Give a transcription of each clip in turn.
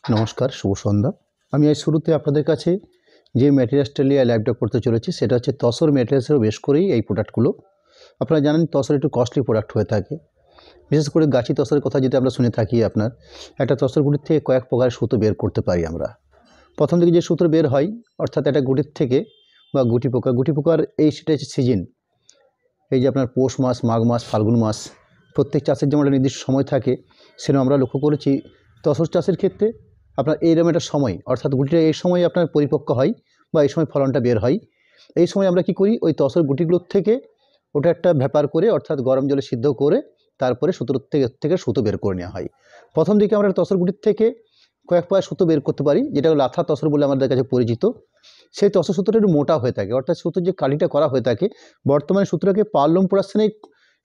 নমস্কার, শুভ সন্ধ্যা। আমি আজ শুরুতে আপনাদের কাছে যে ম্যাটেরিয়ালসটা নিয়ে লাইভটা করতে চলেছি সেটা হচ্ছে তসর ম্যাটেরিয়ালসের বেশ করেই এই প্রোডাক্টগুলো। আপনারা জানেন তসর একটু কস্টলি প্রোডাক্ট হয়ে থাকে, বিশেষ করে গাছি তসরের কথা যেটা আমরা শুনে থাকি। আপনার একটা তসর গুটির থেকে কয়েক প্রকারের সুতো বের করতে পারি আমরা। প্রথম দিকে যে সুতো বের হয়, অর্থাৎ একটা গুটির থেকে বা গুটি পোকার সেটা হচ্ছে সিজন। এই যে আপনার পৌষ মাস, মাঘ মাস, ফাল্গুন মাস, প্রত্যেক চাষের যেমন একটা নির্দিষ্ট সময় থাকে, সেরকম আমরা লক্ষ্য করেছি তসর চাষের ক্ষেত্রে আপনার এইরকম একটা সময়, অর্থাৎ গুটিটা এই সময় আপনার পরিপক্ক হয় বা এই সময় ফলনটা বের হয়। এই সময় আমরা কি করি, ওই তসর গুটিগুলোর থেকে ওটা একটা ব্যাপার করে, অর্থাৎ গরম জলে সিদ্ধ করে তারপরে সুতোর থেকে সুতো বের করে নেওয়া হয়। প্রথম দিকে আমরা তসর গুটির থেকে কয়েক পয়া সুতো বের করতে পারি, যেটা লাথা তসর বলে আমাদের কাছে পরিচিত। সেই তসর সুতোটা একটু মোটা হয়ে থাকে, অর্থাৎ সুতোর যে কালিটা করা হয়ে থাকে, বর্তমানে সুতোটাকে পার্লুম প্রোডাকশনে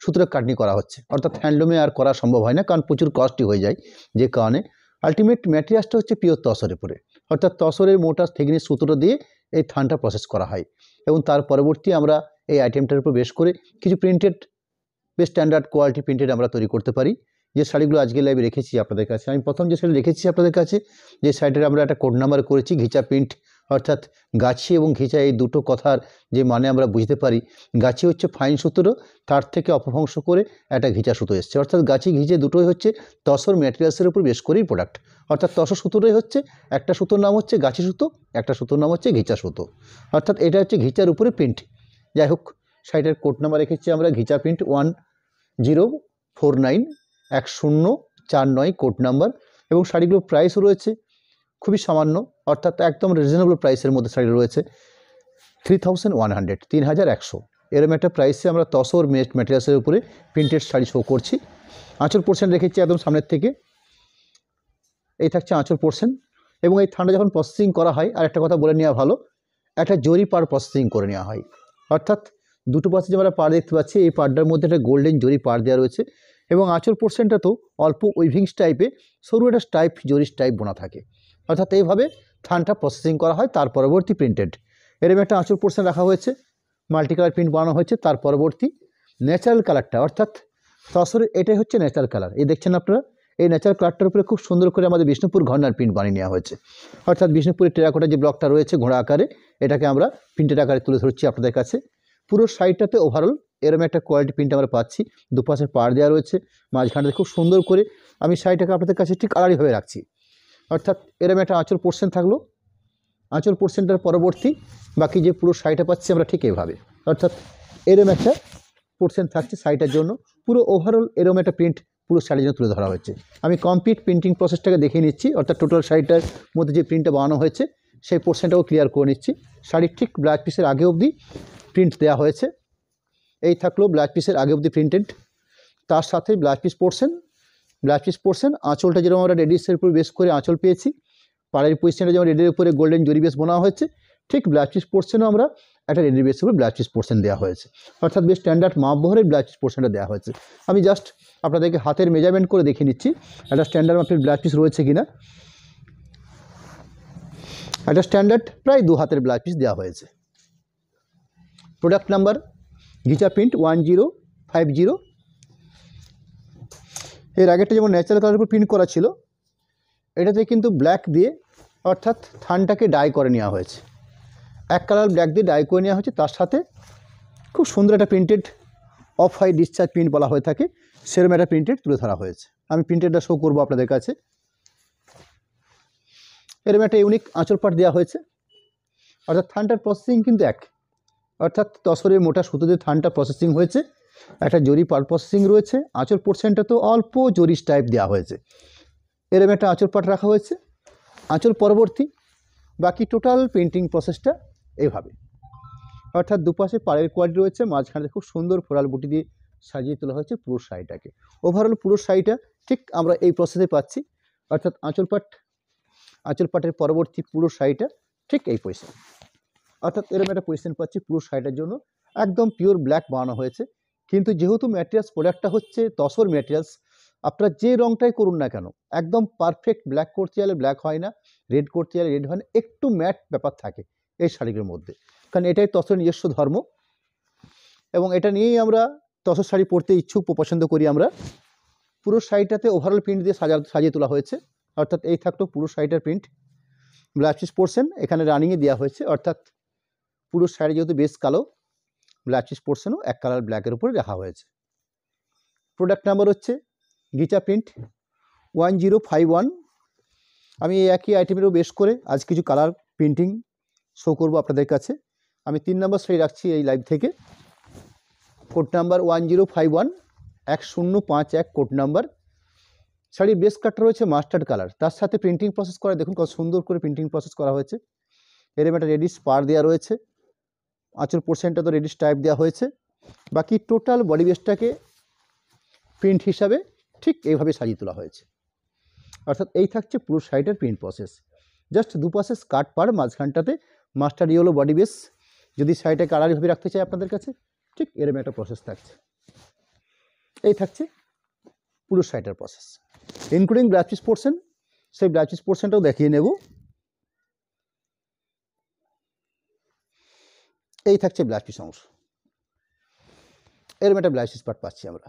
সুতোটা কাটনি করা হচ্ছে, অর্থাৎ হ্যান্ডলুমে আর করা সম্ভব হয় না, কারণ প্রচুর কস্টলি হয়ে যায়। যে কারণে আলটিমেট ম্যাটেরিয়ালসটা হচ্ছে পিওর তসরের উপরে, অর্থাৎ তসরের মোটা থিকনেস সুতোটা দিয়ে এই থানটা প্রসেস করা হয়। এবং তার পরবর্তী আমরা এই আইটেমটার উপর বেশ করে কিছু প্রিন্টেড, বেশ স্ট্যান্ডার্ড কোয়ালিটি প্রিন্টেড আমরা তৈরি করতে পারি। যে শাড়িগুলো আজকে লাইভে রেখেছি আপনাদের কাছে, আমি প্রথম যে শাড়ি রেখেছি আপনাদের কাছে, যে শাড়িটার আমরা একটা কোড নাম্বার করেছি ঘিচা প্রিন্ট, অর্থাৎ গাছি এবং ঘিচা এই দুটো কথার যে মানে আমরা বুঝতে পারি। গাছি হচ্ছে ফাইন সুতোরও, তার থেকে অপভ্রংশ করে একটা ঘিচা সুতো এসছে, অর্থাৎ গাছি ঘিচে দুটোই হচ্ছে তসর ম্যাটেরিয়ালসের উপর বেশ করেই প্রোডাক্ট। অর্থাৎ তসর সুতোটাই হচ্ছে, একটা সুতোর নাম হচ্ছে গাছি সুতো, একটা সুতোর নাম হচ্ছে ঘিচা সুতো, অর্থাৎ এটা হচ্ছে ঘিচার উপরে প্রিন্ট। যাই হোক, শাড়িটার কোড নাম্বার রেখেছি আমরা ঘিচা প্রিন্ট 1049 কোড নাম্বার। এবং শাড়িগুলোর প্রাইসও রয়েছে খুবই সামান্য, অর্থাৎ একদম রিজনেবল প্রাইসের মধ্যে শাড়ি রয়েছে 3100, 3100 এরকম একটা প্রাইসে আমরা তসর ম্যাটেরিয়ালসের উপরে প্রিন্টেড শাড়ি শো করছি। আঁচল পোর্শন রেখেছি একদম সামনের থেকে, এই থাকছে আঁচল পোর্শন। এবং এই থানটা যখন প্রসেসিং করা হয়, আর একটা কথা বলে নেওয়া ভালো, একটা জরি পাড় প্রসেসিং করে নেওয়া হয়, অর্থাৎ দুটো পাশে যে আমরা পাড় দেখতে পাচ্ছি, এই পাড়টার মধ্যে একটা গোল্ডেন জরি পাড় দেওয়া রয়েছে। এবং আঁচল পোর্শনটা তো অল্প উইভিংস টাইপে সরু একটা টাইপ জরি টাইপ বোনা থাকে, অর্থাৎ এইভাবে থানটা প্রসেসিং করা হয়। তার পরবর্তী প্রিন্টেড এরকম একটা আঁচল পোর্শন রাখা হয়েছে, মাল্টি কালার প্রিন্ট বানানো হয়েছে। তার পরবর্তী ন্যাচারাল কালারটা, অর্থাৎ তসরের এটাই হচ্ছে ন্যাচারাল কালার, এই দেখছেন আপনারা। এই ন্যাচারাল কালারটার উপরে খুব সুন্দর করে আমাদের বিষ্ণুপুর ঘরনার প্রিন্ট বানিয়ে নেওয়া হয়েছে, অর্থাৎ বিষ্ণুপুরের টেরাকোটা যে ব্লকটা রয়েছে ঘোড়া আকারে, এটাকে আমরা প্রিন্টের আকারে তুলে ধরছি আপনাদের কাছে। পুরো সাইডটাতে ওভারঅল এরকম একটা কোয়ালিটি প্রিন্ট আমরা পাচ্ছি। দুপাশে পাড় দেওয়া রয়েছে, মাঝখানটাতে খুব সুন্দর করে আমি শাড়িটাকে আপনাদের কাছে ঠিক আড়াআড়িভাবে রাখছি, অর্থাৎ এরকম একটা আঁচল পোর্শন থাকলো। আঁচল পোর্শনটার পরবর্তী বাকি যে পুরো শাড়িটা পাচ্ছি আমরা ঠিক এইভাবে, অর্থাৎ এরকম একটা পোর্শন থাকছে শাড়িটার জন্য। পুরো ওভারঅল এরকম একটা প্রিন্ট পুরো শাড়ির জন্য তুলে ধরা হয়েছে। আমি কমপ্লিট প্রিন্টিং প্রসেসটাকে দেখিয়ে নিচ্ছি, অর্থাৎ টোটাল শাড়িটার মধ্যে যে প্রিন্টটা বানানো হয়েছে সেই পোর্শনটাও ক্লিয়ার করে নিচ্ছি। শাড়ির ঠিক ব্লাউজ পিসের আগে অবধি প্রিন্ট দেওয়া হয়েছে, এই থাকলো ব্লাউজ পিসের আগে অবধি প্রিন্টেড। তার সাথে ব্লাউজ পিস পোর্শন আঁচলটা যেরকম আমরা রেডিসের উপর বেস করে আঁচল পেয়েছি, পাড়ের পজিশনটা যেমন রেডির উপরে গোল্ডেন জরি বেস বোনা হয়েছে, ঠিক ব্লাউজ পিস পোর্শনও আমরা একটা রেডি বেসের উপর ব্লাউজ পিস পোর্শন দেওয়া হয়েছে, অর্থাৎ বেশ স্ট্যান্ডার্ড মাপ বহরের ব্লাউজ পিস পোর্শনটা দেওয়া হয়েছে। আমি জাস্ট আপনাদেরকে হাতের মেজারমেন্ট করে দেখিয়ে নিচ্ছি একটা স্ট্যান্ডার্ড মাপের ব্লাউজ পিস রয়েছে কিনা। একটা স্ট্যান্ডার্ড প্রায় 2 হাতের ব্লাউজ পিস দেওয়া হয়েছে। Product number ghicha print 1050। এর আগেরটা যেমন ন্যাচারাল কালারের উপর প্রিন্ট করা ছিল, এটাতে কিন্তু ব্ল্যাক দিয়ে, অর্থাৎ থানটাকে ডাই করে নেওয়া হয়েছে, এক কালার ব্ল্যাক দিয়ে ডাই করে নেওয়া হয়েছে। তার সাথে খুব সুন্দর একটা printed off white discharge print বলা হয়ে থাকে, সেরকম একটা প্রিন্টেড তুলে ধরা হয়েছে। আমি প্রিন্টেডটা শো করবো আপনাদের কাছে। এরকম একটা ইউনিক আঁচল পাট দেওয়া হয়েছে, অর্থাৎ থানটার প্রসেসিং কিন্তু এক, অর্থাৎ তসরের মোটা সুতো দিয়ে থানটা প্রসেসিং হয়েছে, একটা জরি পাট প্রসেসিং রয়েছে। আঁচল পোর্শনটা তো অল্প জরিস টাইপ দেওয়া হয়েছে, এরকম একটা আঁচল পাট রাখা হয়েছে। আঁচল পরবর্তী বাকি টোটাল পেন্টিং প্রসেসটা এইভাবে, অর্থাৎ দুপাশে পাড়ের কোয়ালিটি রয়েছে, মাঝখানে খুব সুন্দর ফোরাল বুটি দিয়ে সাজিয়ে তোলা হয়েছে পুরো শাড়িটাকে। ওভারঅল পুরো শাড়িটা ঠিক আমরা এই প্রসেসে পাচ্ছি, অর্থাৎ আঁচল পাটের পরবর্তী পুরো শাড়িটা ঠিক এই পজিশন, অর্থাৎ এরকম একটা পজিশন পাচ্ছি পুরো শাড়িটার জন্য। একদম পিওর ব্ল্যাক বানানো হয়েছে, কিন্তু যেহেতু ম্যাটেরিয়ালস প্রোডাক্টটা হচ্ছে তসর ম্যাটেরিয়ালস, আপনারা যে রঙটাই করুন না কেন একদম পারফেক্ট ব্ল্যাক করতে গেলে ব্ল্যাক হয় না, রেড করতে গেলে রেড হয় না, একটু ম্যাট ব্যাপার থাকে এই শাড়িগুলোর মধ্যে, কারণ এটাই তসর নিজস্ব ধর্ম। এবং এটা নিয়েই আমরা তসর শাড়ি পরতে ইচ্ছুক পছন্দ করি আমরা। পুরো শাড়িটাতে ওভারঅল প্রিন্ট দিয়ে সাজিয়ে তোলা হয়েছে, অর্থাৎ এই থাকলো পুরো শাড়িটার প্রিন্ট। ব্লাউজ পিস পোর্শন এখানে রানিংয়ে দেওয়া হয়েছে, অর্থাৎ পুরো শাড়ি যেহেতু বেশ কালো, ব্লাউজ পিস পোর্শনও এক কালার ব্ল্যাকের উপরে রাখা হয়েছে। প্রোডাক্ট নাম্বার হচ্ছে গিচা প্রিন্ট 1051। আমি এই একই আইটেমেরও বেশ করে আজ কিছু কালার প্রিন্টিং শো করবো আপনাদের কাছে। আমি 3 নম্বর শাড়ি রাখছি এই লাইভ থেকে। Code number 1051 1051 code number. শাড়ির বেস কাটটা রয়েছে মাস্টার্ড কালার, তার সাথে প্রিন্টিং প্রসেস করা দেখুন কত সুন্দর করে প্রিন্টিং প্রসেস করা হয়েছে। এরকম একটা রেডিশ পার দেওয়া রয়েছে, আঁচল পোর্শনটা তো রেডিশ টাইপ দেওয়া হয়েছে। বাকি টোটাল বডি বেসটাকে প্রিন্ট হিসাবে ঠিক এইভাবে সাজিয়ে তোলা হয়েছে। অর্থাৎ এই থাকছে পুরো শাড়িটার প্রিন্ট প্রসেস। জাস্ট দুপাশে স্কার্ট পার, মাঝখানটাতে মাস্টার্ড ইয়েলো বডি বেস। যদি শাড়িটা কালারিভাবে রাখতে চাই আপনাদের কাছে, ঠিক এরকম একটা প্রসেস থাকছে। এই থাকছে পুরো শাড়িটার process, including blouse piece portion. সেই ব্লাউজ পিস পোর্শনটাও দেখিয়ে নেব। এই থাকছে ব্লাউজ পিস অংশ, এরকম একটা ব্লাউজ পিস পার্ট পাচ্ছি আমরা।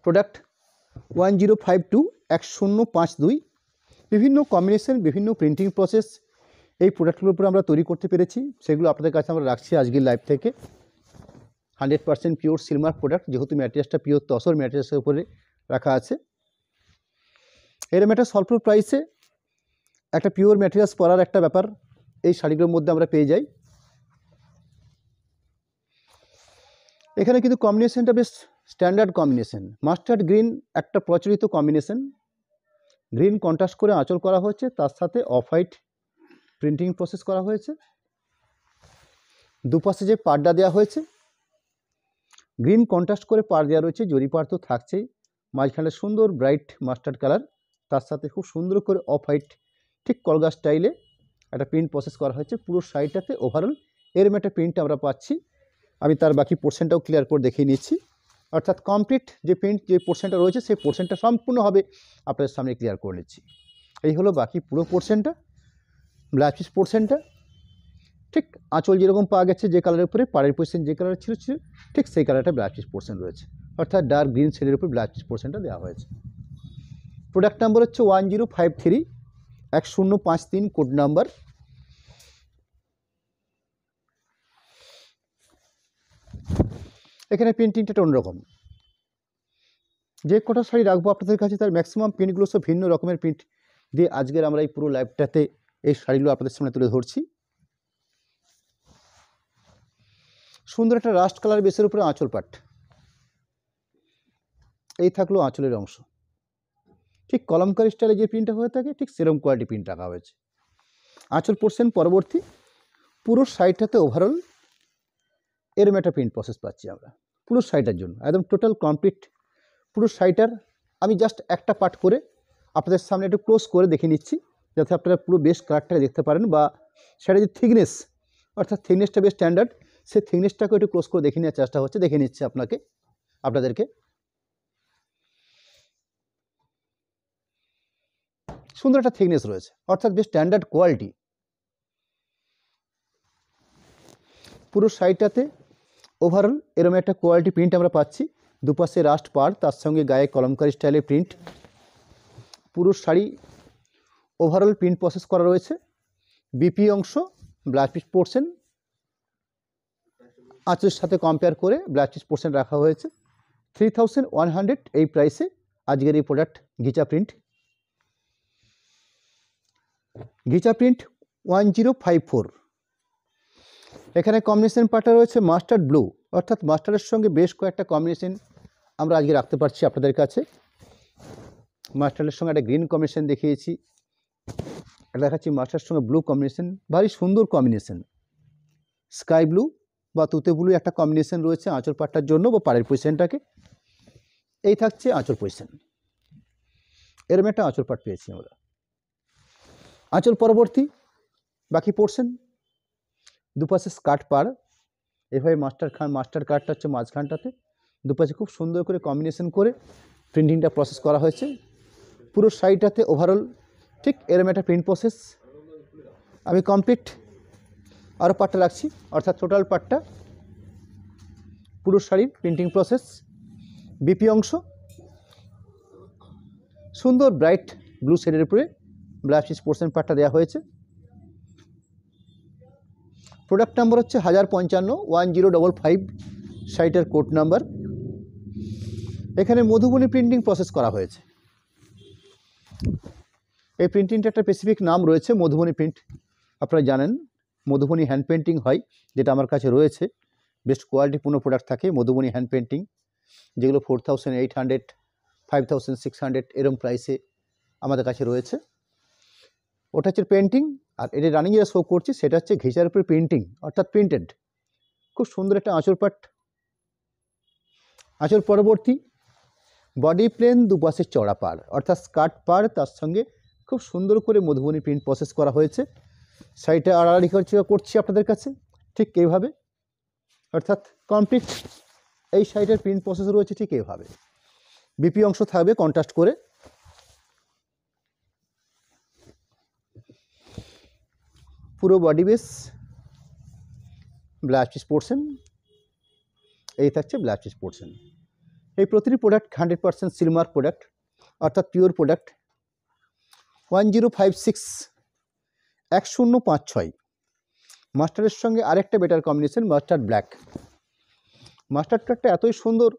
প্রোডাক্ট 1052 1052। বিভিন্ন কম্বিনেশন, বিভিন্ন প্রিন্টিং প্রসেস এই প্রোডাক্টগুলোর উপরে আমরা তৈরি করতে পেরেছি, সেগুলো আপনাদের কাছে আমরা রাখছি আজকের লাইভ থেকে। 100% পিওর সিলমার্ক প্রোডাক্ট, যেহেতু ম্যাটেরিয়ালসটা পিওর তসর ম্যাটেরিয়ালসের উপরে রাখা আছে। এরকম একটা স্বল্প প্রাইসে একটা পিওর ম্যাটেরিয়ালস পরার একটা ব্যাপার এই শাড়িগুলোর মধ্যে আমরা পেয়ে যাই। এখানে কিন্তু কম্বিনেশনটা বেশ স্ট্যান্ডার্ড কম্বিনেশন। মাস্টার্ড গ্রিন একটা প্রচলিত কম্বিনেশন, গ্রিন কন্ট্রাস্ট করে আঁচল করা হয়েছে, তার সাথে অফ হোয়াইট প্রিন্টিং প্রসেস করা হয়েছে। দুপাশে যে পাড়টা দেওয়া হয়েছে গ্রিন কন্ট্রাস্ট করে পাড় দেওয়া রয়েছে, জরি পাড় তো থাকছেই, মাঝখানে সুন্দর ব্রাইট মাস্টার্ড কালার, তার সাথে খুব সুন্দর করে অফ হোয়াইট ঠিক কলগা স্টাইলে একটা প্রিন্ট প্রসেস করা হয়েছে। পুরো শাড়িটাতে ওভারঅল এরকম একটা প্রিন্ট আমরা পাচ্ছি। আমি তার বাকি পোর্শনটাও ক্লিয়ার করে দেখিয়ে নিচ্ছি। অর্থাৎ কমপ্লিট যে প্রিন্ট যে পোর্শনটা রয়েছে সেই পোর্শনটা সম্পূর্ণভাবে আপনাদের সামনে ক্লিয়ার করে নিচ্ছি। এই হলো বাকি পুরো পোর্শনটা, ব্লাউজ পিস পোর্শনটা। ঠিক আঁচল যেরকম পাওয়া গেছে যে কালারের উপরে, পাড়ের পোর্শন যে কালার ছিল ঠিক সেই কালারটা ব্লাউজ পিস পোর্শন রয়েছে, অর্থাৎ ডার্ক গ্রিন শেডের উপর ব্লাউজ পিস পোর্শনটা দেওয়া হয়েছে। প্রোডাক্ট নাম্বার হচ্ছে 1053 1053 কোড নাম্বার। এখানে প্রিন্টিংটা অন্যরকম। যে কটা শাড়ি রাখবো আপনাদের কাছে তার ম্যাক্সিমাম প্রিন্টগুলো সব ভিন্ন রকমের প্রিন্ট দিয়ে আজকের আমরা এই পুরো লাইভটাতে এই শাড়িগুলো আপনাদের সামনে তুলে ধরছি। সুন্দর একটা রাস্ট কালার বেসের উপরে আঁচল পাট, এই থাকলো আঁচলের অংশ। ঠিক কলমকারি স্টাইলে যে প্রিন্টটা হয়ে থাকে ঠিক সেরকম কোয়ালিটি প্রিন্ট রাখা হয়েছে। আঁচল পোর্শন পরবর্তী পুরো শাড়িটাতে ওভারঅল এরম একটা প্রিন্ট প্রসেস পাচ্ছি আমরা পুরো শাড়িটার জন্য, একদম টোটাল কমপ্লিট পুরো শাড়িটার। আমি জাস্ট একটা পার্ট করে আপনাদের সামনে একটু ক্লোজ করে দেখে নিচ্ছি, যাতে আপনারা পুরো বেশ কালারটাকে দেখতে পারেন, বা শাড়ির যে থিকনেস, অর্থাৎ থিকনেসটা বেশ স্ট্যান্ডার্ড, সেই থিকনেসটাকে একটু ক্লোজ করে দেখে নেওয়ার চেষ্টা হচ্ছে, দেখে নিচ্ছে আপনাদেরকে। সুন্দর একটা থিকনেস রয়েছে, অর্থাৎ বেশ স্ট্যান্ডার্ড কোয়ালিটি। পুরো শাড়িটাতে ওভারঅল এরকম একটা কোয়ালিটি প্রিন্ট আমরা পাচ্ছি। দুপাশে রাস্ট পাড়, তার সঙ্গে গায়ে কলমকারি স্টাইলের প্রিন্ট। পুরো শাড়ি ওভারঅল প্রিন্ট প্রসেস করা রয়েছে। বিপি অংশ ব্লাউজ পিস পোর্শন আঁচলের সাথে কম্পেয়ার করে ব্লাউজ পিস পোর্শন রাখা হয়েছে। 3100 এই প্রাইসে আজকের এই প্রোডাক্ট গিচা প্রিন্ট। গিচা প্রিন্ট 1054। এখানে কম্বিনেশন পার্টটা রয়েছে মাস্টার্ড ব্লু, অর্থাৎ মাস্টার্ডের সঙ্গে বেশ কয়েকটা কম্বিনেশন আমরা আজকে রাখতে পারছি আপনাদের কাছে। মাস্টার্ডের সঙ্গে একটা গ্রিন কম্বিনেশন দেখিয়েছি, এটা দেখাচ্ছি মাস্টার্ডের সঙ্গে ব্লু কম্বিনেশন, ভারী সুন্দর কম্বিনেশন। স্কাই ব্লু বা তুতে ব্লু একটা কম্বিনেশন রয়েছে আঁচল পাটটার জন্য বা পাড়ের পজিশনটাকে। এই থাকছে আঁচল পজিশন, এরম একটা আঁচল পাট পেয়েছি আমরা। আঁচল পরবর্তী বাকি পোর্শন দুপাশে স্কার্ট পাড়, এভাবে মাস্টার কার্ডটা হচ্ছে মাঝখানটাতে, দুপাশে খুব সুন্দর করে কম্বিনেশন করে প্রিন্টিংটা প্রসেস করা হয়েছে। পুরো শাড়িটাতে ওভারঅল ঠিক এরম একটা প্রিন্ট প্রসেস। আমি কমপ্লিট আরও পার্টটা রাখছি, অর্থাৎ টোটাল পার্টটা পুরো শাড়ির প্রিন্টিং প্রসেস। বিপি অংশ সুন্দর ব্রাইট ব্লু শেডের উপরে ব্লাউজ পিস পোর্শন পার্টটা দেওয়া হয়েছে। প্রোডাক্ট নাম্বার হচ্ছে 1055 1055 শাড়িটার কোড নাম্বার। এখানে মধুবনী প্রিন্টিং প্রসেস করা হয়েছে। এই প্রিন্টিংটা একটা স্পেসিফিক নাম রয়েছে, মধুবনী প্রিন্ট। আপনারা জানেন মধুবনী হ্যান্ড পেন্টিং হয়, যেটা আমার কাছে রয়েছে। বেস্ট কোয়ালিটিপূর্ণ প্রোডাক্ট থাকে মধুবনী হ্যান্ড পেন্টিং, যেগুলো 4800 5600 এরম প্রাইসে আমাদের কাছে রয়েছে। ওটা হচ্ছে পেন্টিং, আর এটা রানিং যেটা শো করছি সেটা হচ্ছে ঘেঁচার উপরে প্রিন্টিং, অর্থাৎ প্রিন্টেড। খুব সুন্দর একটা আঁচল পাট। আঁচল পরবর্তী বডি প্লেন, দুপাশের চওড়া পাড়, অর্থাৎ স্কার্ট পাড়, তার সঙ্গে খুব সুন্দর করে মধুবনী প্রিন্ট প্রসেস করা হয়েছে। শাড়িটা আড়াআড়ি করছি আপনাদের কাছে ঠিক এইভাবে, অর্থাৎ কমপ্লিট এই শাড়িটার প্রিন্ট প্রসেস রয়েছে ঠিক এইভাবে। বিপি অংশ থাকবে কন্ট্রাস্ট করে। পুরো body base blouse piece portion, এই থাকছে ব্লাউজ পিস পোর্শন। এই প্রতিটি প্রোডাক্ট 100% সিলমার্ক প্রোডাক্ট, অর্থাৎ পিওর প্রোডাক্ট। 1056 1056 মাস্টারের সঙ্গে আরেকটা better combination mustard black. Mustard কালারটা এতই সুন্দর,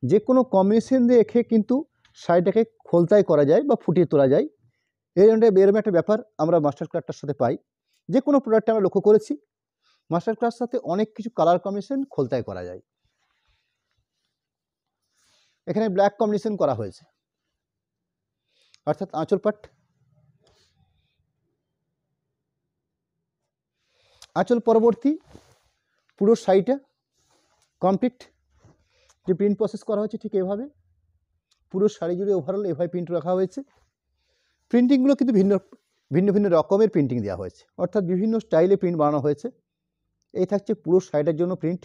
যে কোনো কম্বিনেশন দিয়ে এখে কিন্তু শাড়িটাকে খোলতাই করা যায় বা ফুটিয়ে তোলা যায়। এরকম একটা ব্যাপার আমরা মাস্টার্ড কালারটার সাথে পাই। যে কোনো প্রোডাক্টে আমরা লক্ষ্য করেছি মাস্টার্ড কালার সাথে অনেক কিছু কালার কম্বিনেশন খোলতাই করা যায়। এখানে ব্ল্যাক কম্বিনেশন করা হয়েছে, অর্থাৎ আঁচল পাট। আঁচল পরবর্তী পুরো শাড়িটা কমপ্লিট যে প্রিন্ট প্রসেস করা হয়েছে ঠিক এভাবে। পুরো শাড়ি জুড়ে ওভারঅল এভাবে প্রিন্ট রাখা হয়েছে। প্রিন্টিংগুলো কিন্তু ভিন্ন ভিন্ন ভিন্ন রকমের প্রিন্টিং দেওয়া হয়েছে, অর্থাৎ বিভিন্ন স্টাইলে প্রিন্ট বানানো হয়েছে। এই থাকছে পুরো শাড়িটার জন্য প্রিন্ট।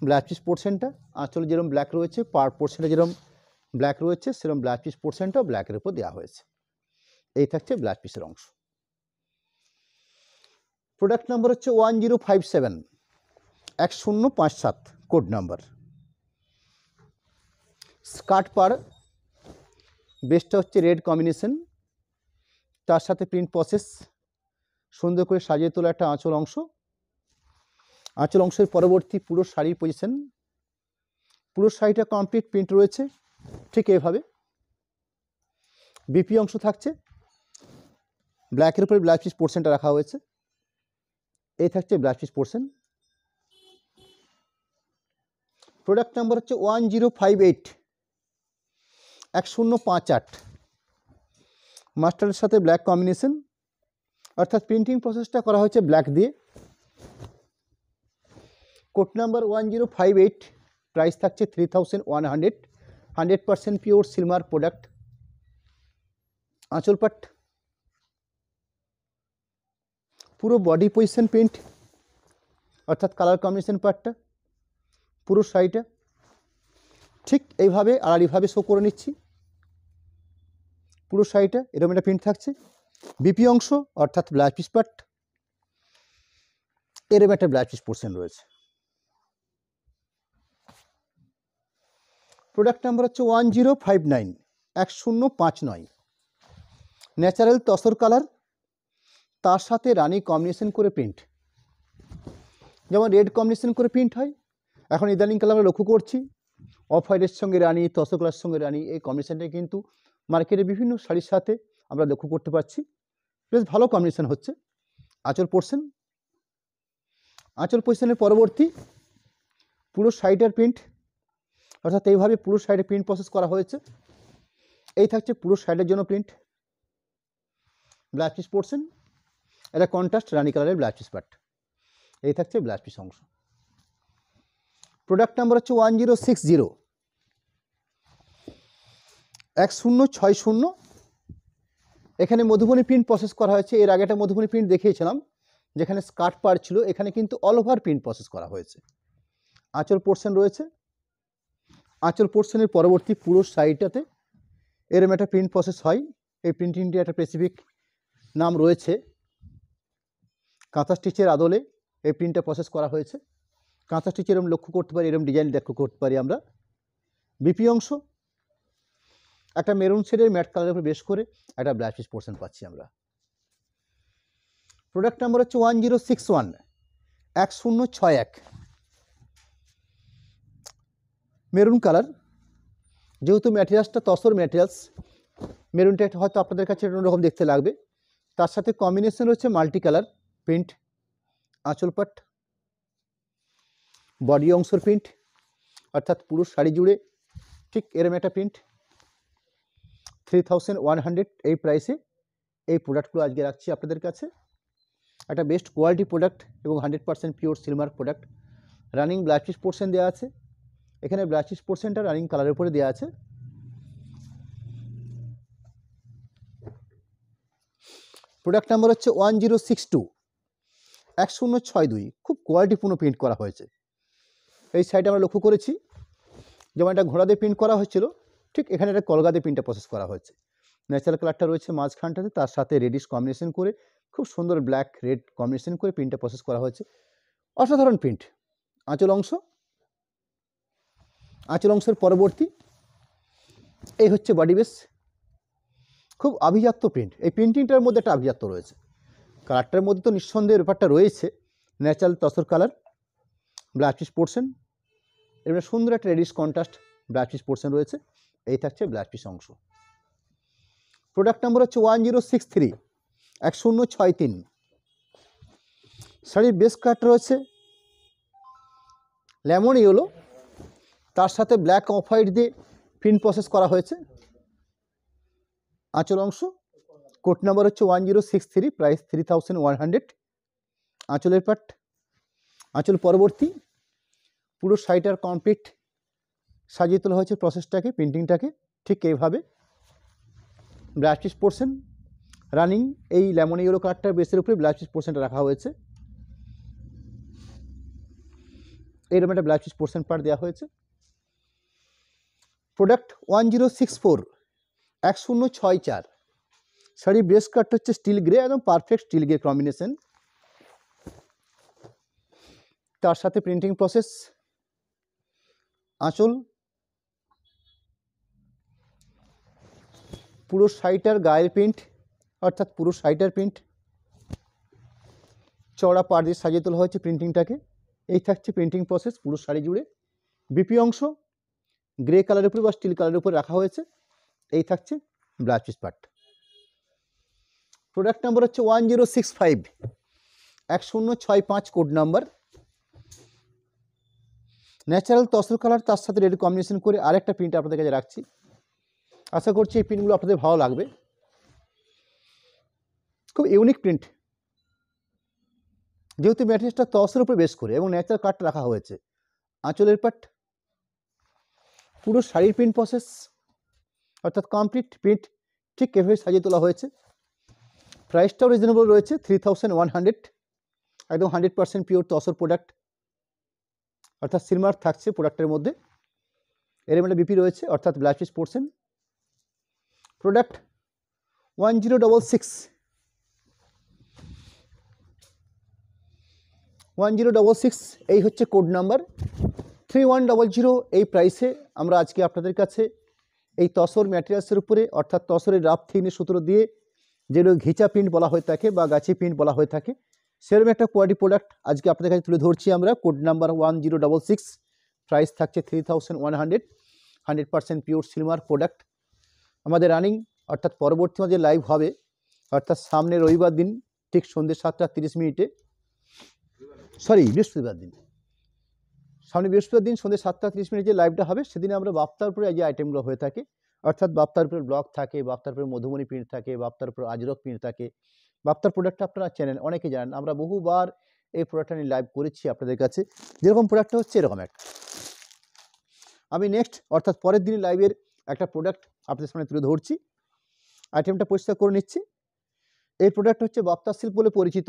ব্লাউজ পিস পোর্শনটা আঁচলে যেরকম ব্ল্যাক রয়েছে, পার পোর্শনে যেরকম ব্ল্যাক রয়েছে, সেরকম ব্লাউজ পিস পোর্শনটাও ব্ল্যাকের উপর দেওয়া হয়েছে। এই থাকছে ব্লাউজ পিসের অংশ। প্রোডাক্ট নাম্বার হচ্ছে 1057 1057 কোড নাম্বার। স্কার্ট পাড় বেসটা হচ্ছে রেড কম্বিনেশন, তার সাথে প্রিন্ট প্রসেস সুন্দর করে সাজিয়ে তোলা একটা আঁচল অংশ। আঁচল অংশের পরবর্তী পুরো শাড়ির পজিশন, পুরো শাড়িটা কমপ্লিট প্রিন্ট রয়েছে ঠিক এভাবে। বিপি অংশ থাকছে, ব্ল্যাকের উপরে ব্লাউজ পিস পোর্শনটা রাখা হয়েছে। এই থাকছে blouse piece portion. Product number হচ্ছে 1058 1058 মাস্টারের সাথে ব্ল্যাক কম্বিনেশন, অর্থাৎ প্রিন্টিং প্রসেসটা করা হয়েছে ব্ল্যাক দিয়ে। কোড নাম্বার 1058, প্রাইস থাকছে 3100, 100% পিওর সিলমার্ক প্রোডাক্ট। আঁচল পাট পুরো বডি পজিশন প্রিন্ট, অর্থাৎ কালার কম্বিনেশন পার্টটা পুরো শাড়িটা ঠিক এইভাবে আড়াআড়িভাবে শো করে নিচ্ছি। পুরো শাড়িটা এরকম একটা প্রিন্ট থাকছে। বিপি অংশ অর্থাৎ ব্লাউজ পিস পার্ট, এরকম একটা ব্লাউজ পিস পোর্শন রয়েছে। প্রোডাক্ট নাম্বার হচ্ছে 1059 1059 ন্যাচারাল তসর কালার, তার সাথে রানি কম্বিনেশন করে প্রিন্ট। যেমন রেড কম্বিনেশন করে প্রিন্ট হয়, এখন ইদানিং কালার আমরা লক্ষ্য করছি অফ হোয়াইটের সঙ্গে রানি, তসর কালার সঙ্গে রানি, এই কম্বিনেশনটা কিন্তু মার্কেটে বিভিন্ন শাড়ির সাথে আমরা লক্ষ্য করতে পারছি। বেশ ভালো কম্বিনেশন হচ্ছে। আঁচল পোর্শন, আঁচল পোর্শনের পরবর্তী পুরো শাড়িটার প্রিন্ট, অর্থাৎ এইভাবে পুরো শাড়ির প্রিন্ট প্রসেস করা হয়েছে। এই থাকছে পুরো শাড়ির জন্য প্রিন্ট। ব্লাউজ পিস পোর্শন, এটা কন্ট্রাস্ট রানি কালারের ব্লাউজ পিস পার্ট। এই থাকছে ব্লাউজ পিস অংশ। প্রোডাক্ট নাম্বার হচ্ছে 1060 1060। এখানে মধুবনী প্রিন্ট প্রসেস করা হয়েছে। এর আগে একটা মধুবনী প্রিন্ট দেখিয়েছিলাম যেখানে স্কার্ট পার্ট ছিল, এখানে কিন্তু অল ওভার প্রিন্ট প্রসেস করা হয়েছে। আঁচল পোর্শন রয়েছে, আঁচল পোর্শনের পরবর্তী পুরো শাড়িটাতে এরম একটা প্রিন্ট প্রসেস হয়। এই প্রিন্টিংটি একটা স্পেসিফিক নাম রয়েছে। কাঁথা স্টিচের আদলে এই প্রিন্টটা প্রসেস করা হয়েছে। কাঁথা স্টিচ এরম লক্ষ্য করতে পারি, এরম ডিজাইন লক্ষ্য করতে পারি আমরা। বিপি অংশ একটা মেরুন শেডের ম্যাট কালারের উপর বেশ করে একটা ব্লাউজ পিস পোর্শন পাচ্ছি আমরা। প্রোডাক্ট নাম্বার হচ্ছে 1061 1061 মেরুন কালার, যেহেতু ম্যাটেরিয়ালসটা তসর ম্যাটেরিয়ালস, মেরুনটা হয়তো আপনাদের কাছে অন্যরকম দেখতে লাগবে। তার সাথে কম্বিনেশন রয়েছে মাল্টি কালার প্রিন্ট, আঁচল পাট, বডি অংশের প্রিন্ট, অর্থাৎ পুরো শাড়ি জুড়ে ঠিক এরম একটা প্রিন্ট। 3100 এই প্রাইসে এই প্রোডাক্টগুলো আজকে রাখছি আপনাদের কাছে। একটা বেস্ট কোয়ালিটি প্রোডাক্ট এবং 100% pure Silk Mark product. Running blouse piece portion দেওয়া আছে, এখানে ব্লাউজ পিস পোর্শনটা রানিং কালারের উপরে দেওয়া আছে। প্রোডাক্ট নাম্বার হচ্ছে 1062 1062, খুব কোয়ালিটিপূর্ণ প্রিন্ট করা হয়েছে। এই সাইডে আমরা লক্ষ্য করেছি যেমন একটা ঘোড়া দিয়ে প্রিন্ট করা হয়েছিল, ঠিক এখানে একটা কলগা দিয়ে প্রিন্টটা প্রসেস করা হয়েছে। ন্যাচারাল কালারটা রয়েছে মাঝখানটাতে, তার সাথে রেডিশ কম্বিনেশন করে খুব সুন্দর ব্ল্যাক রেড কম্বিনেশন করে প্রিন্টটা প্রসেস করা হয়েছে। অসাধারণ প্রিন্ট। আঁচল অংশের পরবর্তী এই হচ্ছে বডি বেস, খুব আভিজাত্য প্রিন্ট। এই প্রিন্টিংটার মধ্যে একটা আভিজাত্য রয়েছে, কালারটার মধ্যে তো নিঃসন্দেহে ব্যাপারটা রয়েছে। Natural tussar colour, blouse piece portion, এবার সুন্দর একটা reddish contrast blouse piece portion রয়েছে। এই থাকছে ব্লাউজ পিস অংশ। প্রোডাক্ট নাম্বার হচ্ছে 1063 1063। শাড়ির বেস কাট রয়েছে লেমন ইয়েলো, তার সাথে ব্ল্যাক অফ হোয়াইট দিয়ে প্রিন্ট প্রসেস করা হয়েছে। আঁচল অংশ, কোড নাম্বার হচ্ছে 1063, প্রাইস 3100। আঁচলের পাট, আঁচল পরবর্তী পুরো শাড়িটার কমপ্লিট সাজিয়ে তোলা হয়েছে প্রসেসটাকে, প্রিন্টিংটাকে ঠিক এইভাবে। ব্লাউজ পিস পোর্শন রানিং এই লেমন ইয়েলো কালারটার বেসের উপরে ব্লাউজ পিস পোর্শনটা রাখা হয়েছে। এইরকম একটা ব্লাউজ পিস পোর্শন পার্ট দেওয়া হয়েছে। প্রোডাক্ট 1064 1064, শাড়ির বেস কাটটা হচ্ছে স্টিল গ্রে, একদম পারফেক্ট স্টিল গ্রে কম্বিনেশন, তার সাথে প্রিন্টিং প্রসেস। আঁচল, পুরো শাড়িটার গায়ের প্রিন্ট, অর্থাৎ পুরো শাড়িটার প্রিন্ট চওড়া পাড় দিয়ে সাজিয়ে তোলা হয়েছে প্রিন্টিংটাকে। এই থাকছে প্রিন্টিং প্রসেস পুরো শাড়ি জুড়ে। বিপি অংশ গ্রে কালারের উপরে বা স্টিল কালারের উপরে রাখা হয়েছে। এই থাকছে blouse piece part. Product number হচ্ছে 1065 1065, code number. Natural tussar colour, তার সাথে রেড কম্বিনেশন করে আরেকটা প্রিন্ট আপনাদের কাছে রাখছি। আশা করছি এই প্রিন্টগুলো আপনাদের ভালো লাগবে। খুব ইউনিক প্রিন্ট, যেহেতু ম্যাটেরিয়ালসটা তসরের উপরে বেস করে এবং ন্যাচারাল কাটটা রাখা হয়েছে। আঁচলের পাট, পুরো শাড়ির প্রিন্ট প্রসেস, অর্থাৎ কমপ্লিট প্রিন্ট ঠিক এভাবে সাজিয়ে তোলা হয়েছে। প্রাইসটাও রিজনেবল রয়েছে 3100, একদম 100% পিওর তসর প্রোডাক্ট, অর্থাৎ সিলমার্ক থাকছে প্রোডাক্টের মধ্যে। এর মধ্যে বিপি রয়েছে, অর্থাৎ ব্লাউজ পিস পোর্শন। প্রোডাক্ট 1066 1066, এই হচ্ছে কোড নাম্বার 3100। এই প্রাইসে আমরা আজকে আপনাদের কাছে এই তসর ম্যাটেরিয়ালসের উপরে, অর্থাৎ তসরের রাফ থিকনেস সূত্র দিয়ে যেগুলো ঘিচা প্রিন্ট বলা হয়ে থাকে বা গাছি প্রিন্ট বলা হয়ে থাকে, সেরকম একটা কোয়ালিটি প্রোডাক্ট আজকে আপনাদের কাছে তুলে ধরছি আমরা। কোড নাম্বার 1066, প্রাইস থাকছে 3100, 100% পিওর সিলমার্ক প্রোডাক্ট। আমাদের রানিং, অর্থাৎ পরবর্তী যে লাইভ হবে, অর্থাৎ সামনে রবিবার দিন ঠিক সন্ধ্যে 7:30, বৃহস্পতিবার দিন, সামনে বৃহস্পতিবার দিন সন্ধ্যে 7:30 যে লাইভটা হবে, সেদিনে আমরা বাপ্তার উপরে যে আইটেমগুলো হয়ে থাকে, অর্থাৎ বাপ্তার উপরে ব্লক থাকে, বাপ্তার উপরে মধুমণি প্রিন্ট থাকে, বাপ্তার উপরে আজরক প্রিন্ট থাকে। বাপ্তার প্রোডাক্টটা আপনারা চেনেন, অনেকে জানেন, আমরা বহুবার এই প্রোডাক্টটা নিয়ে লাইভ করেছি আপনাদের কাছে। যেরকম প্রোডাক্টটা হচ্ছে এরকম একটা, আমি নেক্সট অর্থাৎ পরের দিন লাইভের একটা প্রোডাক্ট আপনাদের সামনে তুলে ধরছি। আইটেমটা পরিষ্কার করে নিচ্ছি। এই প্রোডাক্ট হচ্ছে বাপ্তা সিল্ক বলে পরিচিত,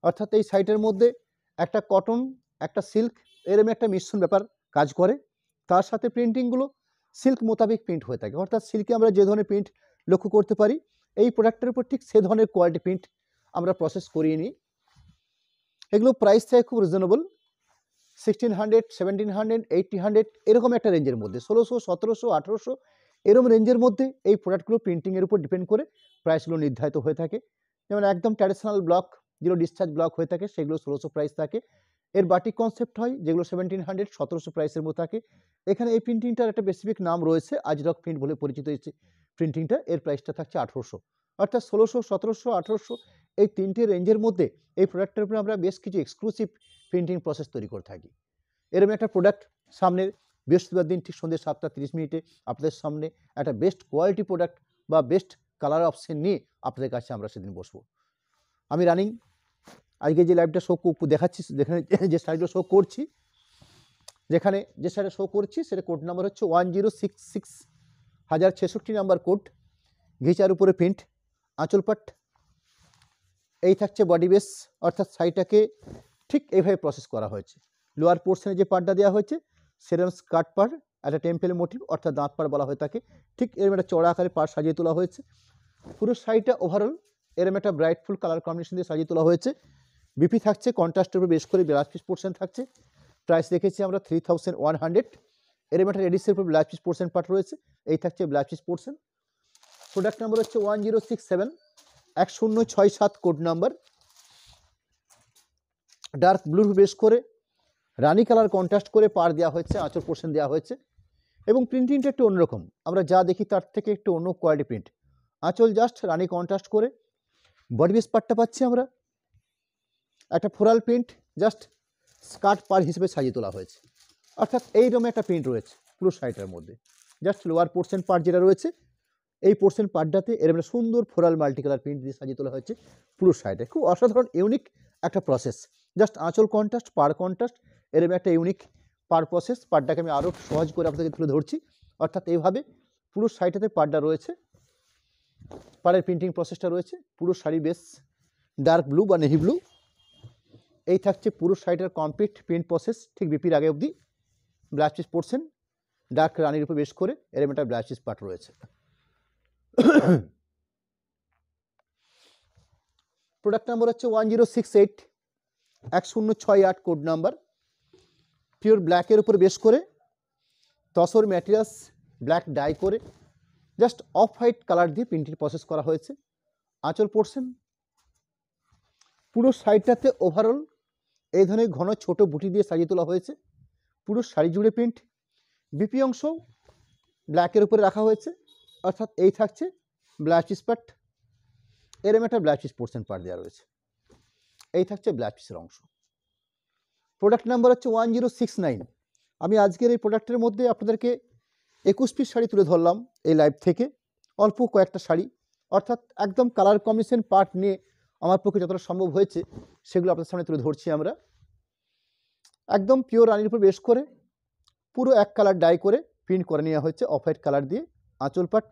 অর্থাৎ এই সাইটের মধ্যে একটা কটন, একটা সিল্ক, এরকম একটা মিশ্রণ ব্যাপার কাজ করে। তার সাথে প্রিন্টিংগুলো সিল্ক মোতাবেক প্রিন্ট হয়ে থাকে, অর্থাৎ সিল্কে আমরা যে ধরনের প্রিন্ট লক্ষ্য করতে পারি, এই প্রোডাক্টের উপর ঠিক সে ধরনের কোয়ালিটি প্রিন্ট আমরা প্রসেস করিয়ে নিই। এগুলো প্রাইস থাকে খুব রিজনেবল, 1600, 1700, 1800 এরকম একটা রেঞ্জের মধ্যে, 1600, 1700, 1800 এরকম রেঞ্জের মধ্যে এই প্রোডাক্টগুলো প্রিন্টিংয়ের উপর ডিপেন্ড করে প্রাইসগুলো নির্ধারিত হয়ে থাকে। যেমন একদম ট্র্যাডিশনাল ব্লক, যেগুলো ডিসচার্জ ব্লক হয়ে থাকে, সেগুলো 1600 প্রাইস থাকে। এর বাটিক কনসেপ্ট হয় যেগুলো 1700 1700 প্রাইসের মধ্যে থাকে। এখানে এই প্রিন্টিংটার একটা স্পেসিফিক নাম রয়েছে, আজরক প্রিন্ট বলে পরিচিত হয়েছে প্রিন্টিংটা। এর প্রাইসটা থাকছে 1800, অর্থাৎ 1600 1700 1800 এই তিনটে রেঞ্জের মধ্যে এই প্রোডাক্টের উপরে আমরা বেশ কিছু এক্সক্লুসিভ প্রিন্টিং প্রসেস তৈরি করে থাকি। এরকম একটা প্রোডাক্ট সামনের বৃহস্পতিবার দিন ঠিক সন্ধ্যে 7:30 আপনাদের সামনে একটা বেস্ট কোয়ালিটি প্রোডাক্ট বা বেস্ট কালার অপশন নিয়ে আপনাদের কাছে আমরা সেদিন বসবো। আমি রানিং আজকে যে লাইভটা শো দেখাচ্ছি, যেখানে যে শাড়িগুলো শো করছি, যেখানে যে শাড়িটা শো করছি সেটা কোড নাম্বার হচ্ছে 1066, 1066 নাম্বার কোড। ঘিচার উপরে প্রিন্ট, আঁচল পাট, এই থাকছে বডি বেস, অর্থাৎ শাড়িটাকে ঠিক এইভাবে প্রসেস করা হয়েছে। লোয়ার পোর্শনে যে পার্টটা দেওয়া হয়েছে সেরকম স্কার্ট পার্ট, একটা টেম্পেল মোটিভ অর্থাৎ দাঁত পাড় বলা হয়ে থাকে, ঠিক এরকম একটা চড়া আকারে পাড় সাজিয়ে তোলা হয়েছে। পুরো শাড়িটা ওভারঅল এরকম একটা ব্রাইটফুল কালার কম্বিনেশন দিয়ে সাজিয়ে তোলা হয়েছে। বিপি থাকছে কন্ট্রাস্টের উপর বেশ করে ব্লাউজ পিস পোর্শন থাকছে। প্রাইস দেখেছি আমরা 3100। এরকম একটা রেডিসের উপর ব্লাউজ পিস পোর্শন পার্ট রয়েছে, এই থাকছে blouse piece portion. Product number হচ্ছে 1067, 1067 কোড নাম্বার। ডার্ক ব্লুর বেশ করে রানি কালার কন্ট্রাস্ট করে পাড় দেওয়া হয়েছে, আঁচল পোর্শন দেওয়া হয়েছে এবং প্রিন্টিংটা একটু অন্যরকম, আমরা যা দেখি তার থেকে একটু অন্য কোয়ালিটি প্রিন্ট। আঁচল জাস্ট রানি কন্ট্রাস্ট করে, বডি বেস পার্টটা পাচ্ছি আমরা একটা ফ্লোরাল প্রিন্ট, জাস্ট স্কার্ট পার হিসেবে সাজিয়ে তোলা হয়েছে। অর্থাৎ এইরকম একটা প্রিন্ট রয়েছে পুরো শাড়িটার মধ্যে। জাস্ট লোয়ার পোর্শন পার্ট যেটা রয়েছে এই পোর্শন পার্টটাতে এরকম একটা সুন্দর ফ্লোরাল মাল্টি কালার প্রিন্ট দিয়ে সাজিয়ে তোলা হয়েছে পুরো শাড়িটা। খুব অসাধারণ ইউনিক একটা প্রসেস, জাস্ট আঁচল কন্ট্রাস্ট, পার কন্ট্রাস্ট, এরকম একটা ইউনিক পার প্রসেস। পার্টটাকে আমি আরও সহজ করে আপনাদের তুলে ধরছি। অর্থাৎ এইভাবে পুরো শাড়িটাতে পার্টটা রয়েছে, পাড়ের প্রিন্টিং প্রসেসটা রয়েছে। পুরো শাড়ি বেশ ডার্ক ব্লু বা নেভি ব্লু। এই থাকছে পুরো শাড়িটার কমপ্লিট প্রিন্ট প্রসেস, ঠিক বিপির আগে অবধি। ব্লাউজ পিস পোর্শন ডার্ক রানির উপর বেশ করে এরকম একটা ব্লাউজ পিস পার্ট রয়েছে। প্রোডাক্ট নাম্বার হচ্ছে 1068, 1068 কোড নাম্বার। পিওর ব্ল্যাকের উপর বেশ করে তসর ম্যাটেরিয়ালস ব্ল্যাক ডাই করে জাস্ট অফ হোয়াইট কালার দিয়ে প্রিন্টিং প্রসেস করা হয়েছে। আঁচল পোর্শন পুরো শাড়িটাতে ওভারঅল এই ধরনের ঘন ছোট বুটি দিয়ে সাজিয়ে তোলা হয়েছে। পুরো শাড়ি জুড়ে প্রিন্ট, বিপি অংশ ব্ল্যাকের উপরে রাখা হয়েছে। অর্থাৎ এই থাকছে ব্লাউজ পিস পার্ট, এরম একটা ব্লাউজ পিস পোর্শন পার্ট দেওয়া রয়েছে। এই থাকছে ব্লাউজ পিসের অংশ। প্রোডাক্ট নাম্বার হচ্ছে 1069। আমি আজকের এই প্রোডাক্টের মধ্যে আপনাদেরকে 21 পিস শাড়ি তুলে ধরলাম এই লাইভ থেকে, অল্প কয়েকটা শাড়ি, অর্থাৎ একদম কালার কম্বিনেশন পার্ট নিয়ে আমার পক্ষে যতটা সম্ভব হয়েছে সেগুলো আপনাদের সামনে তুলে ধরছি আমরা। একদম পিওর রানির উপর বেশ করে পুরো এক কালার ডাই করে প্রিন্ট করে নেওয়া হয়েছে অফ হোয়াইট কালার দিয়ে। আঁচল পাট,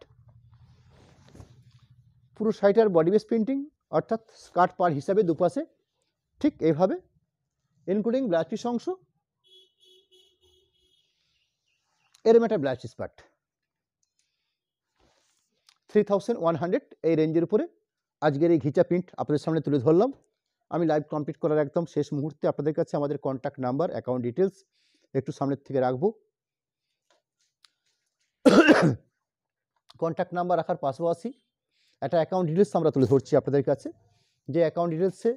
পুরো শাড়িটার বডি বেস প্রিন্টিং, অর্থাৎ স্কার্ট পার হিসাবে দুপাশে ঠিক এইভাবে, ইনক্লুডিং ব্লাউজ পিস অংশ, এরম একটা ব্লাউজ পিস পার্ট। 3100 এই রেঞ্জের উপরে আজকের এই ঘিচা প্রিন্ট আপনাদের সামনে তুলে ধরলাম। আমি লাইভ কমপ্লিট করার একদম শেষ মুহূর্তে আপনাদের কাছে আমাদের কন্ট্যাক্ট নাম্বার, অ্যাকাউন্ট ডিটেলস একটু সামনের থেকে রাখবো। কন্ট্যাক্ট নাম্বার রাখার পাশাপাশি একটা অ্যাকাউন্ট ডিটেলস আমরা তুলে ধরছি আপনাদের কাছে, যে অ্যাকাউন্ট ডিটেলসে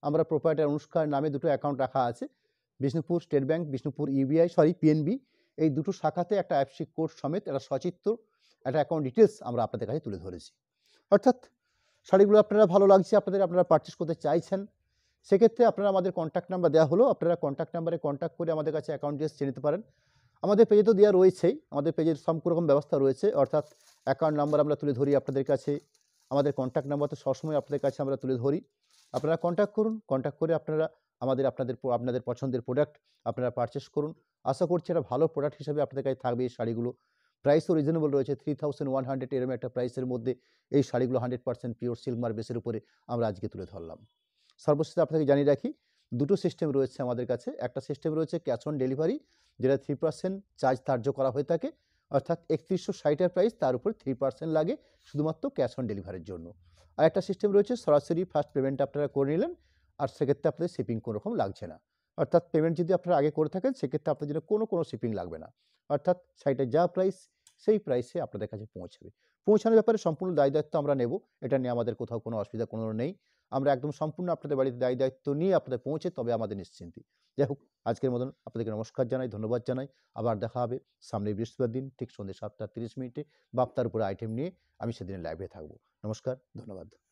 আমরা প্রোপাইটার অনুষ্কার নামে দুটো অ্যাকাউন্ট রাখা আছে। Bishnupur state bank, Bishnupur PNB, এই দুটো শাখাতে একটা আইএফএসসি কোড সমেত একটা সচিত্র একটা অ্যাকাউন্ট ডিটেলস আমরা আপনাদের কাছে তুলে ধরেছি। অর্থাৎ শাড়িগুলো আপনারা ভালো লাগছে, আপনারা পারচেস করতে চাইছেন, সেক্ষেত্রে আপনারা আমাদের কন্ট্যাক্ট নাম্বার দেওয়া হলো, আপনারা কন্ট্যাক্ট নাম্বারে কন্ট্যাক্ট করে আমাদের কাছে অ্যাকাউন্ট ডিটেলস চেয়ে নিতে পারেন। আমাদের পেজে তো দেওয়া রয়েছেই, আমাদের পেজের সব রকম ব্যবস্থা রয়েছে। অর্থাৎ অ্যাকাউন্ট নাম্বার আমরা তুলে ধরি আপনাদের কাছে, আমাদের কন্ট্যাক্ট নাম্বার তো সবসময় আপনাদের কাছে আমরা তুলে ধরি। আপনারা কন্ট্যাক্ট করুন, কন্ট্যাক্ট করে আপনারা আপনাদের পছন্দের প্রোডাক্ট আপনারা পারচেস করুন। আশা করছি একটা ভালো প্রোডাক্ট হিসেবে আপনাদের কাছে থাকবে এই শাড়িগুলো। প্রাইসও রিজনেবল রয়েছে, 3100 এরকম একটা প্রাইসের মধ্যে এই শাড়িগুলো 100% পিওর সিল্ক মার বেসের উপরে আমরা আজকে তুলে ধরলাম। সর্বশেষে আপনাকে জানিয়ে রাখি, দুটো সিস্টেম রয়েছে আমাদের কাছে। একটা সিস্টেম রয়েছে ক্যাশ অন ডেলিভারি, যেটা 3% চার্জ ধার্য করা হয়ে থাকে, অর্থাৎ 3160 প্রাইস, তার উপর 3% লাগে শুধুমাত্র ক্যাশ অন ডেলিভারির জন্য। আর একটা সিস্টেম রয়েছে সরাসরি ফার্স্ট পেমেন্ট আপনারা করে নিলেন, আর সেক্ষেত্রে আপনাদের শিপিং কোনো রকম লাগছে না। অর্থাৎ পেমেন্ট যদি আপনারা আগে করে থাকেন সেক্ষেত্রে আপনাদের জন্য কোনো শিপিং লাগবে না। অর্থাৎ শাড়িটার যা প্রাইস সেই প্রাইসে আপনাদের কাছে পৌঁছাবে। পৌঁছানোর ব্যাপারে সম্পূর্ণ দায়-দায়িত্ব আমরা নেব। এটা নিয়ে আমাদের কোথাও কোনো অসুবিধা কোনো নেই। আমরা একদম সম্পূর্ণ আপনাদের বাড়িতে দায়-দায়িত্ব নিয়ে আপনাদের পৌঁছে তবে আমাদের নিশ্চিন্তি। যাই হোক, আজকের মতন আপনাদেরকে নমস্কার জানাই, ধন্যবাদ জানাই। আবার দেখা হবে সামনের বৃহস্পতিবার দিন ঠিক সন্ধ্যে ৭টা ৩০ মিনিটে বাপ্তার উপরে আইটেম নিয়ে আমি সেদিনে লাইভে থাকব। নমস্কার, ধন্যবাদ।